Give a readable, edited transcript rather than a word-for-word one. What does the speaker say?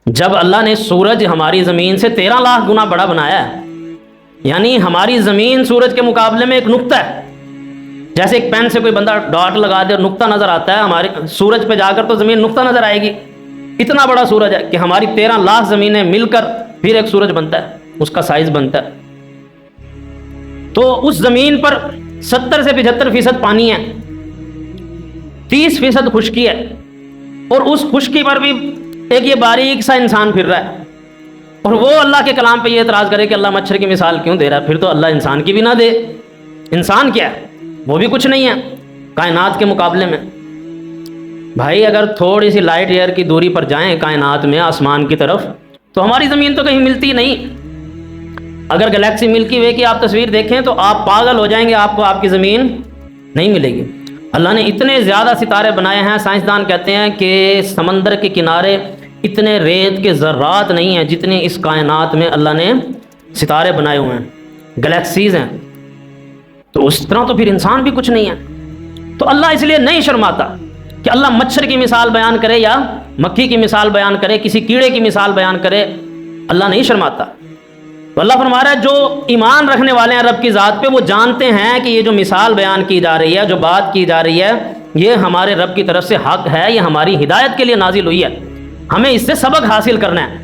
جب اللہ نے سورج ہماری زمین سے 13 لاکھ گنا بڑا بنایا ہے، یعنی ہماری زمین سورج کے مقابلے میں ایک نقطہ ہے. جیسے ایک پین سے کوئی بندہ ڈاٹ لگا دے اور نقطہ نظر آتا ہے، ہمارے سورج پہ جا کر تو زمین نقطہ نظر آئے گی. اتنا بڑا سورج ہے کہ ہماری 13 لاکھ زمینیں مل کر پھر ایک سورج بنتا ہے، اس کا سائز بنتا ہے. تو اس زمین پر 70 سے 75% پانی ہے، 30% خشکی ہے، اور اس خشکی پر بھی ایک یہ باریک سا انسان پھر رہا ہے. اور وہ اللہ کے کلام پہ یہ اعتراض کرے کہ اللہ مچھر کی مثال کیوں دے رہا ہے؟ پھر تو اللہ انسان کی بھی نہ دے. انسان کیا ہے؟ وہ بھی کچھ نہیں ہے کائنات کے مقابلے میں. بھائی اگر تھوڑی سی لائٹ ایئر کی دوری پر جائیں کائنات میں آسمان کی طرف، تو ہماری زمین تو کہیں ملتی نہیں. اگر گلیکسی ملکی وے کی آپ تصویر دیکھیں تو آپ پاگل ہو جائیں گے، آپ کو آپ کی زمین نہیں ملے گی. اللہ نے اتنے زیادہ ستارے بنائے ہیں، سائنسدان کہتے ہیں کہ سمندر کے کنارے اتنے ریت کے ذرات نہیں ہیں جتنے اس کائنات میں اللہ نے ستارے بنائے ہوئے ہیں، گلیکسیز ہیں. تو اس طرح تو پھر انسان بھی کچھ نہیں ہے. تو اللہ اس لیے نہیں شرماتا کہ اللہ مچھر کی مثال بیان کرے یا مکھی کی مثال بیان کرے، کسی کیڑے کی مثال بیان کرے. اللہ نہیں شرماتا. تو اللہ فرما رہا ہے جو ایمان رکھنے والے ہیں رب کی ذات پہ، وہ جانتے ہیں کہ یہ جو مثال بیان کی جا رہی ہے، جو بات کی جا رہی ہے، یہ ہمارے رب کی طرف سے حق ہے، یہ ہماری ہدایت کے لیے نازل ہوئی ہے، ہمیں اس سے سبق حاصل کرنا ہے.